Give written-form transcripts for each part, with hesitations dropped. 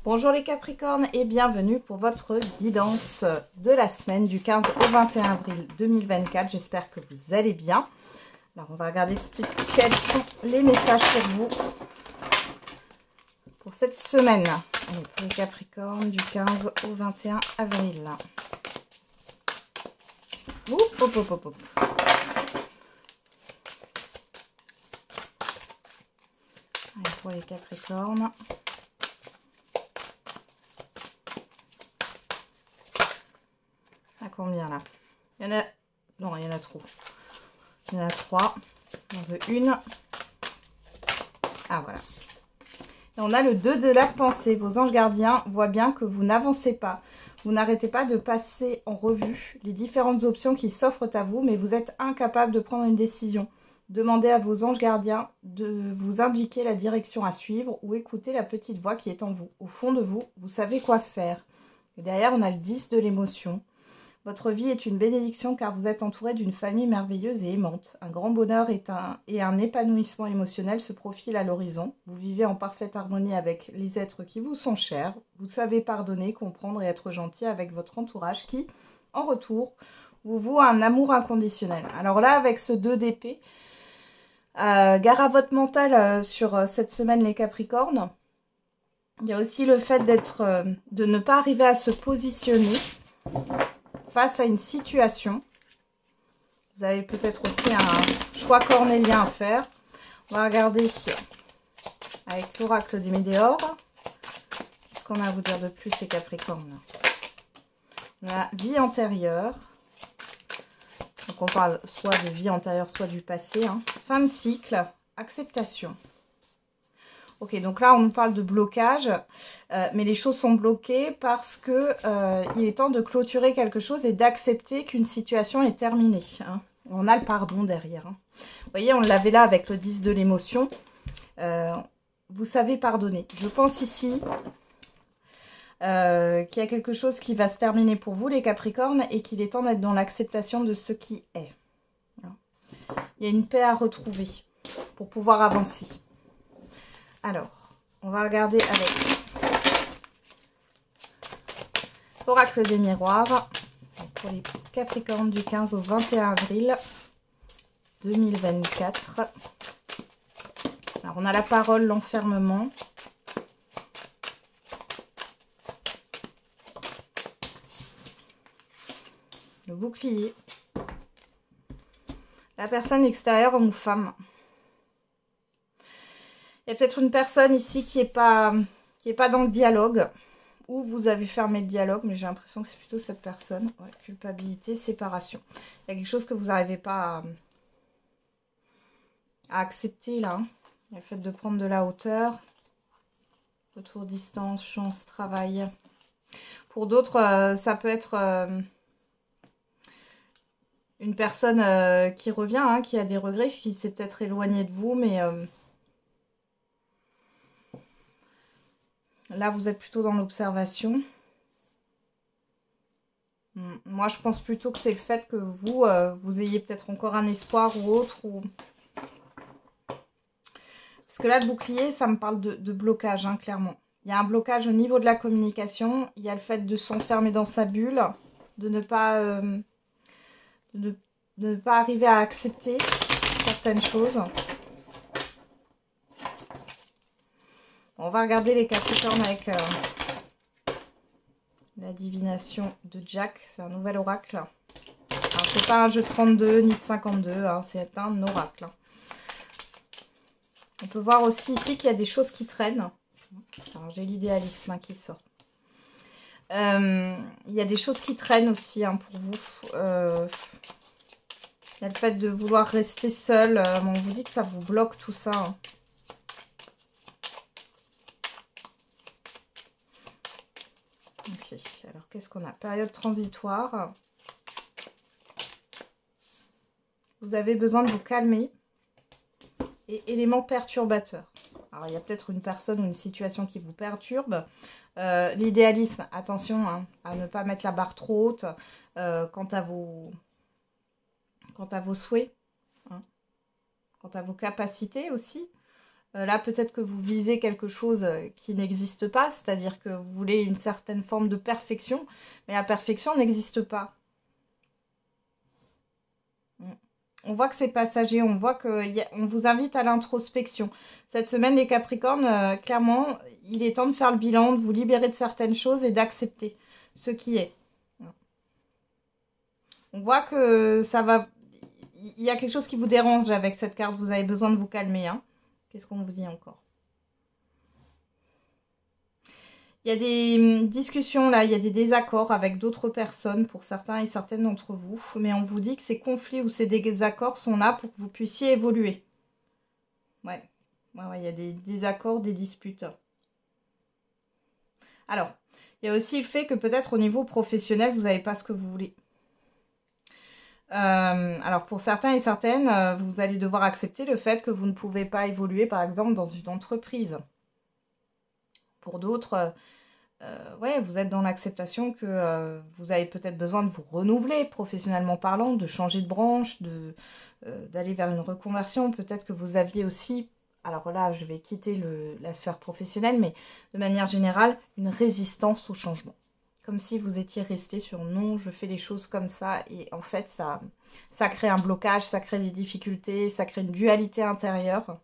Bonjour les Capricornes et bienvenue pour votre guidance de la semaine du 15 au 21 avril 2024. J'espère que vous allez bien. Alors on va regarder tout de suite quels sont les messages pour vous pour cette semaine. Allez, pour les Capricornes du 15 au 21 avril. Oup, hop, hop, hop, hop. Allez, pour les Capricornes. À combien là? Il y en a... Non, il y en a trop. Il y en a 3. On veut une. Ah, voilà. Et on a le 2 de la pensée. Vos anges gardiens voient bien que vous n'avancez pas. Vous n'arrêtez pas de passer en revue les différentes options qui s'offrent à vous, mais vous êtes incapable de prendre une décision. Demandez à vos anges gardiens de vous indiquer la direction à suivre ou écoutez la petite voix qui est en vous. Au fond de vous, vous savez quoi faire. Et derrière, on a le 10 de l'émotion. Votre vie est une bénédiction car vous êtes entouré d'une famille merveilleuse et aimante. Un grand bonheur et un épanouissement émotionnel se profilent à l'horizon. Vous vivez en parfaite harmonie avec les êtres qui vous sont chers. Vous savez pardonner, comprendre et être gentil avec votre entourage qui, en retour, vous voue un amour inconditionnel. Alors là, avec ce 2 d'épée, gare à votre mental sur cette semaine les Capricornes. Il y a aussi le fait de ne pas arriver à se positionner face à une situation. Vous avez peut-être aussi un choix cornélien à faire. On va regarder avec l'oracle des météores. Qu'est-ce qu'on a à vous dire de plus, ces Capricornes? On a vie antérieure. Donc on parle soit de vie antérieure, soit du passé. Fin de cycle, acceptation. Ok, donc là, on nous parle de blocage, mais les choses sont bloquées parce que il est temps de clôturer quelque chose et d'accepter qu'une situation est terminée. On a le pardon derrière. Vous voyez, on l'avait là avec le 10 de l'émotion. Vous savez pardonner. Je pense ici qu'il y a quelque chose qui va se terminer pour vous, les Capricornes, et qu'il est temps d'être dans l'acceptation de ce qui est. Il y a une paix à retrouver pour pouvoir avancer. Alors, on va regarder avec l'oracle des miroirs pour les Capricornes du 15 au 21 avril 2024. Alors, on a la parole, l'enfermement. Le bouclier. La personne extérieure, homme ou femme. Il y a peut-être une personne ici qui est pas dans le dialogue, ou vous avez fermé le dialogue, mais j'ai l'impression que c'est plutôt cette personne. Ouais, culpabilité, séparation. Il y a quelque chose que vous n'arrivez pas à accepter là. Il y a le fait de prendre de la hauteur. Retour, distance, chance, travail. Pour d'autres, ça peut être une personne qui revient, qui a des regrets, qui s'est peut-être éloignée de vous, mais... Là, vous êtes plutôt dans l'observation. Moi, je pense plutôt que c'est le fait que vous, vous ayez peut-être encore un espoir ou autre. Parce que là, le bouclier, ça me parle de blocage, clairement. Il y a un blocage au niveau de la communication. Il y a le fait de s'enfermer dans sa bulle, de ne pas, de ne pas arriver à accepter certaines choses. On va regarder les Capricornes avec la divination de Jack. C'est un nouvel oracle. Alors, c'est pas un jeu de 32 ni de 52. C'est un oracle. On peut voir aussi ici qu'il y a des choses qui traînent. Alors, j'ai l'idéalisme qui sort. Il y a des choses qui traînent aussi pour vous. Il y a le fait de vouloir rester seul. On vous dit que ça vous bloque tout ça. Ok, alors qu'est-ce qu'on a? Période transitoire. Vous avez besoin de vous calmer. Et éléments perturbateurs. Alors, il y a peut-être une personne ou une situation qui vous perturbe. L'idéalisme, attention à ne pas mettre la barre trop haute quant à vos souhaits. Quant à vos capacités aussi. Là, peut-être que vous visez quelque chose qui n'existe pas, c'est-à-dire que vous voulez une certaine forme de perfection, mais la perfection n'existe pas. On voit que c'est passager, on voit qu'on vous invite à l'introspection. Cette semaine, les Capricornes, clairement, il est temps de faire le bilan, de vous libérer de certaines choses et d'accepter ce qui est. On voit que ça va... Il y a quelque chose qui vous dérange avec cette carte, vous avez besoin de vous calmer. Hein. Qu'est-ce qu'on vous dit encore? Il y a des discussions là, il y a des désaccords avec d'autres personnes pour certains et certaines d'entre vous. Mais on vous dit que ces conflits ou ces désaccords sont là pour que vous puissiez évoluer. Ouais, il y a des désaccords, des disputes. Alors, il y a aussi le fait que peut-être au niveau professionnel, vous n'avez pas ce que vous voulez. Alors pour certains et certaines, vous allez devoir accepter le fait que vous ne pouvez pas évoluer par exemple dans une entreprise. Pour d'autres, ouais, vous êtes dans l'acceptation que vous avez peut-être besoin de vous renouveler professionnellement parlant, de changer de branche, d'aller vers une reconversion. Peut-être que vous aviez aussi, alors là je vais quitter la sphère professionnelle, mais de manière générale, une résistance au changement. Comme si vous étiez resté sur non, je fais les choses comme ça. Et en fait, ça crée un blocage, ça crée des difficultés, ça crée une dualité intérieure.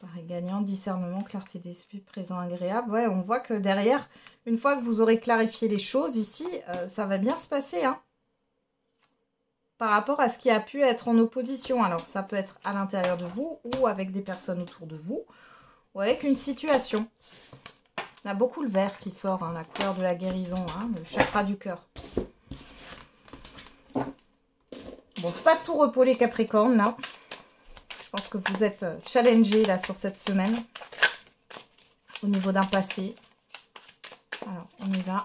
Pareil gagnant, discernement, clarté d'esprit, présent, agréable. Ouais, on voit que derrière, une fois que vous aurez clarifié les choses ici, ça va bien se passer. Hein, par rapport à ce qui a pu être en opposition. Alors, ça peut être à l'intérieur de vous ou avec des personnes autour de vous ou avec une situation. On a beaucoup le vert qui sort, hein, la couleur de la guérison, hein, le chakra du cœur. Bon, c'est pas tout repos les Capricornes, là. Je pense que vous êtes challengés, là, sur cette semaine. Au niveau d'un passé. Alors, on y va.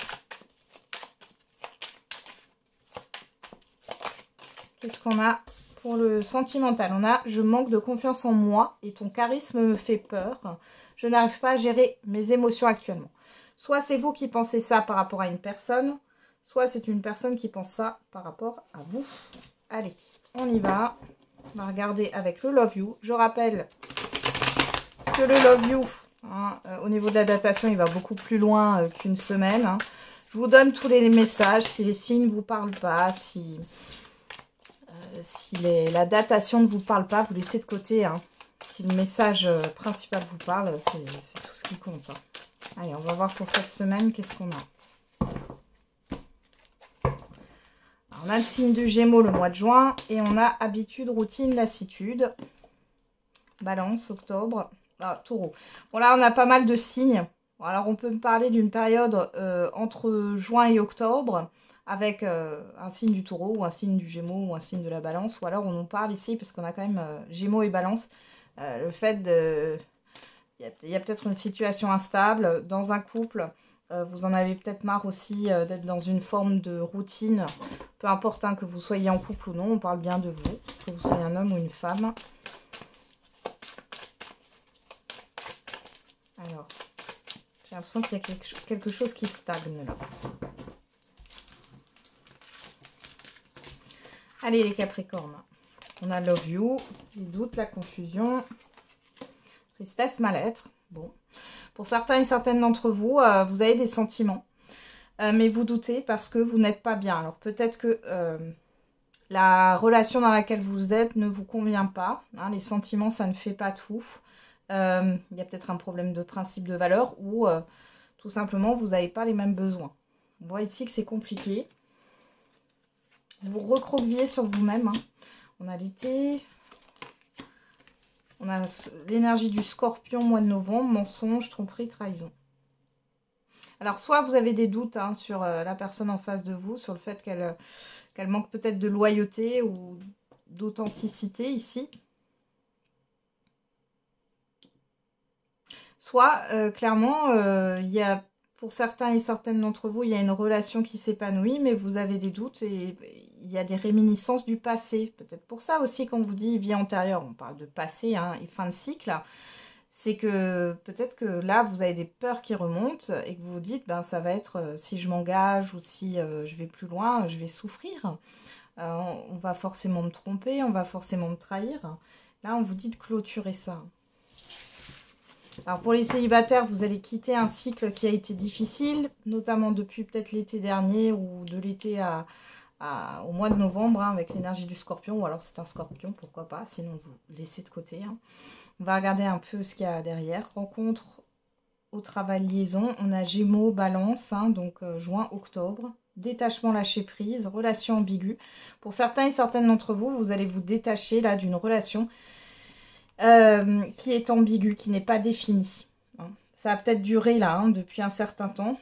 Qu'est-ce qu'on a pour le sentimental? On a « Je manque de confiance en moi et ton charisme me fait peur. Je n'arrive pas à gérer mes émotions actuellement. » Soit c'est vous qui pensez ça par rapport à une personne, soit c'est une personne qui pense ça par rapport à vous. Allez, on y va. On va regarder avec le Love You. Je rappelle que le Love You, hein, au niveau de la datation, il va beaucoup plus loin qu'une semaine. Hein. Je vous donne tous les messages. Si les signes ne vous parlent pas, si la datation ne vous parle pas, vous laissez de côté. Hein. Si le message principal vous parle, c'est tout ce qui compte. Hein. Allez, on va voir pour cette semaine, qu'est-ce qu'on a. Alors, on a le signe du Gémeaux le mois de juin. Et on a habitude, routine, lassitude. Balance, octobre. Ah, Taureau. Bon, là, on a pas mal de signes. Bon, alors, on peut me parler d'une période entre juin et octobre. Avec un signe du Taureau ou un signe du Gémeaux ou un signe de la Balance. Ou alors, on nous parle ici, parce qu'on a quand même Gémeaux et Balance. Le fait de... Il y a peut-être une situation instable dans un couple. Vous en avez peut-être marre aussi d'être dans une forme de routine. Peu importe hein, que vous soyez en couple ou non, on parle bien de vous. Que vous soyez un homme ou une femme. Alors, j'ai l'impression qu'il y a quelque chose qui stagne là. Allez les Capricornes. On a Love You, les doutes, la confusion, tristesse, mal-être. Bon, pour certains et certaines d'entre vous, vous avez des sentiments, mais vous doutez parce que vous n'êtes pas bien. Alors peut-être que la relation dans laquelle vous êtes ne vous convient pas. Hein, les sentiments, ça ne fait pas tout. Il y a peut-être un problème de principe de valeur ou tout simplement vous n'avez pas les mêmes besoins. On voit ici que c'est compliqué. Vous recroquevillez sur vous-même. Hein. On a l'été. On a l'énergie du Scorpion, mois de novembre, mensonge, tromperie, trahison. Alors, soit vous avez des doutes hein, sur la personne en face de vous, sur le fait qu'elle manque peut-être de loyauté ou d'authenticité ici. Soit, clairement, il y a... Pour certains et certaines d'entre vous, il y a une relation qui s'épanouit, mais vous avez des doutes et il y a des réminiscences du passé. Peut-être pour ça aussi, quand on vous dit vie antérieure, on parle de passé hein, et fin de cycle. C'est que peut-être que là, vous avez des peurs qui remontent et que vous vous dites, ben, ça va être si je m'engage ou si je vais plus loin, je vais souffrir. On va forcément me tromper, on va forcément me trahir. Là, on vous dit de clôturer ça. Alors, pour les célibataires, vous allez quitter un cycle qui a été difficile, notamment depuis peut-être l'été dernier ou de l'été au mois de novembre, hein, avec l'énergie du scorpion. Ou alors, c'est un scorpion, pourquoi pas, sinon vous laissez de côté. Hein. On va regarder un peu ce qu'il y a derrière. Rencontre au travail, liaison. On a Gémeaux, Balance, hein, donc juin, octobre. Détachement, lâcher prise, relation ambiguë. Pour certains et certaines d'entre vous, vous allez vous détacher là d'une relation qui est ambiguë, qui n'est pas définie. Hein. Ça a peut-être duré là, hein, depuis un certain temps.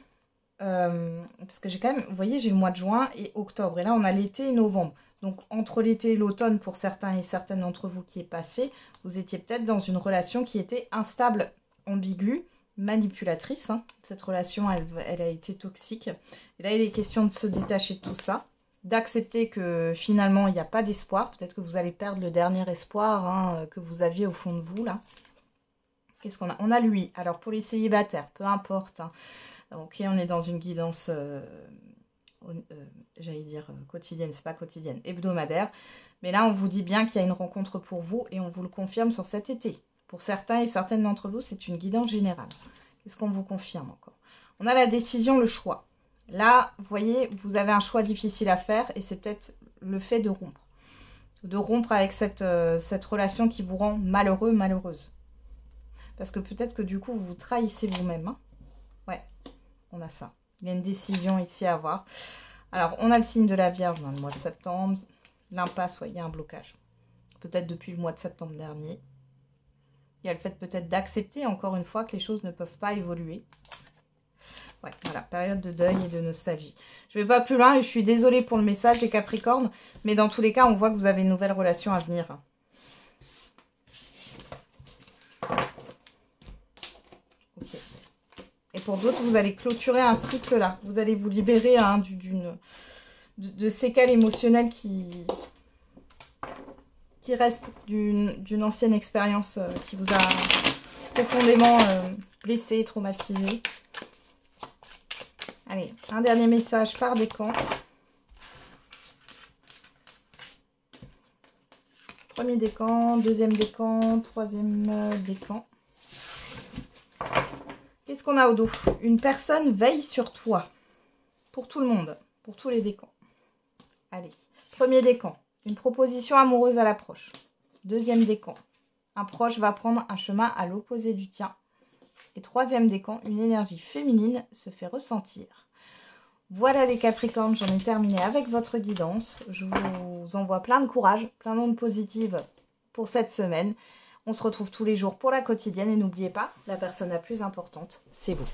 Parce que j'ai quand même, vous voyez, j'ai le mois de juin et octobre. Et là, on a l'été et novembre. Donc, entre l'été et l'automne, pour certains et certaines d'entre vous qui est passé, vous étiez peut-être dans une relation qui était instable, ambiguë, manipulatrice. Hein. Cette relation, elle a été toxique. Et là, il est question de se détacher de tout ça, d'accepter que finalement, il n'y a pas d'espoir. Peut-être que vous allez perdre le dernier espoir hein, que vous aviez au fond de vous, là. Qu'est-ce qu'on a? On a lui. Alors, pour les célibataires, peu importe. Hein. Ok, on est dans une guidance, j'allais dire quotidienne, c'est pas quotidienne, hebdomadaire. Mais là, on vous dit bien qu'il y a une rencontre pour vous et on vous le confirme sur cet été. Pour certains et certaines d'entre vous, c'est une guidance générale. Qu'est-ce qu'on vous confirme encore? On a la décision, le choix. Là, vous voyez, vous avez un choix difficile à faire et c'est peut-être le fait de rompre. De rompre avec cette relation qui vous rend malheureux, malheureuse. Parce que peut-être que du coup, vous vous trahissez vous-même. Hein. Ouais, on a ça. Il y a une décision ici à avoir. Alors, on a le signe de la Vierge dans le mois de septembre. L'impasse, ouais, il y a un blocage. Peut-être depuis le mois de septembre dernier. Il y a le fait peut-être d'accepter encore une fois que les choses ne peuvent pas évoluer. Ouais, voilà, période de deuil et de nostalgie. Je ne vais pas plus loin et je suis désolée pour le message les Capricornes, mais dans tous les cas, on voit que vous avez une nouvelle relation à venir. Ok. Et pour d'autres, vous allez clôturer un cycle là. Vous allez vous libérer hein, de séquelles émotionnelles qui restent d'une ancienne expérience qui vous a profondément blessé, traumatisé. Allez, un dernier message par décan. Premier décan, deuxième décan, troisième décan. Qu'est-ce qu'on a au dos? Une personne veille sur toi. Pour tout le monde, pour tous les décans. Allez, premier décan. Une proposition amoureuse à l'approche. Deuxième décan. Un proche va prendre un chemin à l'opposé du tien. Et troisième décan, une énergie féminine se fait ressentir. Voilà les Capricornes, j'en ai terminé avec votre guidance. Je vous envoie plein de courage, plein d'ondes positives pour cette semaine. On se retrouve tous les jours pour la quotidienne et n'oubliez pas, la personne la plus importante, c'est vous.